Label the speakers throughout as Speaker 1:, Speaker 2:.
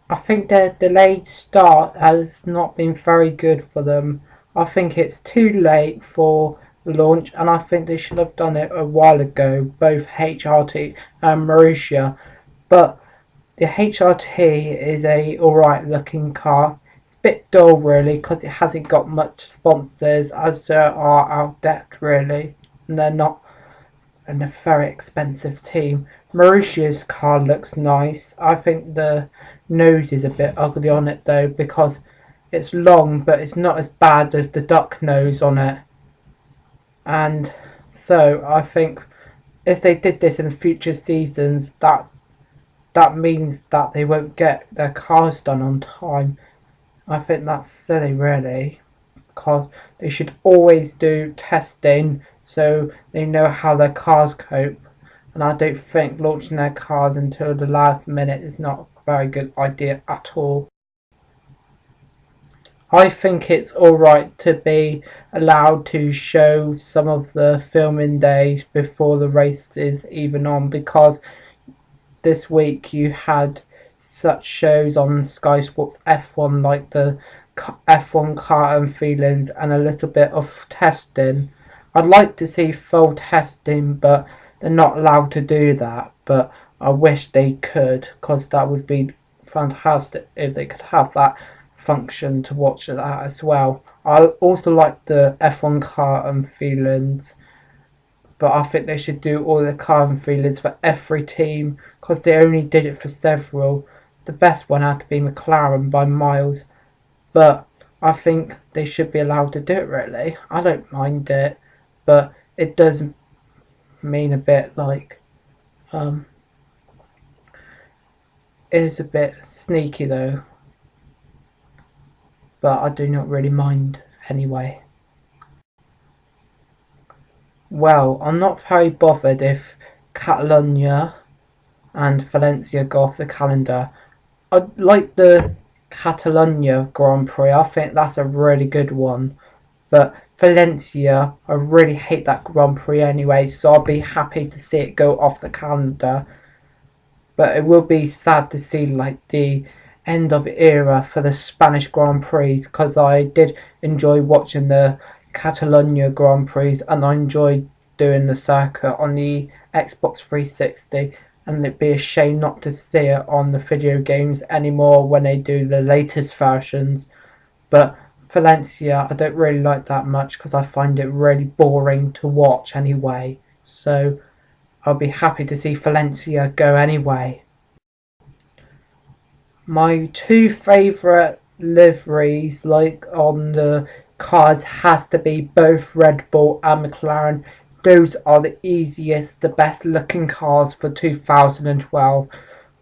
Speaker 1: I think their delayed start has not been very good for them. I think it's too late for the launch, and I think they should have done it a while ago, both HRT and Marussia. But the HRT is a alright looking car. It's a bit dull really because it hasn't got much sponsors as there are out there really, and they're not a very expensive team. Mauritius car looks nice. I think the nose is a bit ugly on it though because it's long, but it's not as bad as the duck nose on it. And so I think if they did this in future seasons, that means that they won't get their cars done on time. I think that's silly, really, because they should always do testing so they know how their cars cope. And I don't think launching their cars until the last minute is not a very good idea at all. I think it's alright to be allowed to show some of the filming days before the race is even on because this week you had such shows on Sky Sports F1 like the F1 car and feelings and a little bit of testing. I'd like to see full testing, but they're not allowed to do that. But I wish they could, because that would be fantastic if they could have that function to watch that as well. I also like the F1 car and feelings, but I think they should do all the car and feelings for every team because they only did it for several. The best one had to be McLaren by miles, but I think they should be allowed to do it really. I don't mind it, but it does mean a bit like it is a bit sneaky though, but I do not really mind anyway. Well, I'm not very bothered if Catalonia and Valencia go off the calendar. I like the Catalonia Grand Prix. I think that's a really good one. But Valencia, I really hate that Grand Prix anyway, so I'll be happy to see it go off the calendar. But it will be sad to see like the end of era for the Spanish Grand Prix because I did enjoy watching the Catalonia Grand Prix and I enjoyed doing the circuit on the Xbox 360, and it'd be a shame not to see it on the video games anymore when they do the latest versions. But Valencia I don't really like that much because I find it really boring to watch anyway, so I'll be happy to see Valencia go anyway. My two favourite liveries, like on the cars, has to be both Red Bull and McLaren. Those are the easiest, the best looking cars for 2012.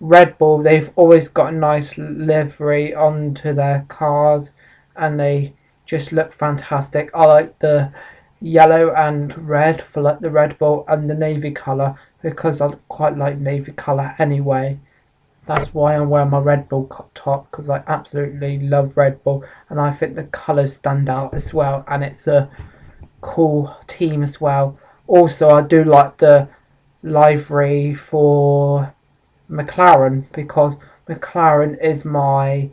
Speaker 1: Red Bull, they've always got a nice livery onto their cars and they just look fantastic. I like the yellow and red for like the Red Bull and the navy colour because I quite like navy colour anyway. That's why I'm wearing my Red Bull top because I absolutely love Red Bull and I think the colours stand out as well and it's a cool team as well. Also, I do like the livery for McLaren because McLaren is my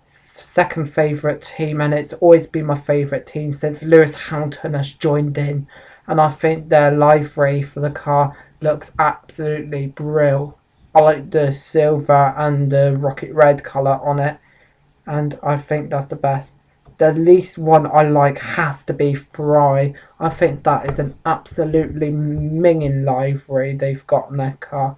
Speaker 1: second favourite team and it's always been my favourite team since Lewis Hamilton has joined in, and I think their livery for the car looks absolutely brilliant. I like the silver and the rocket red colour on it and I think that's the best. The least one I like has to be Ferrari. I think that is an absolutely minging livery they've got in their car.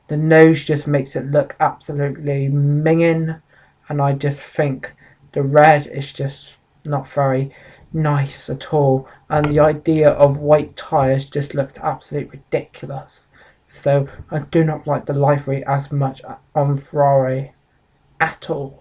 Speaker 1: The nose just makes it look absolutely minging and I just think the red is just not very nice at all and the idea of white tyres just looks absolutely ridiculous. So I do not like the livery as much on Ferrari at all.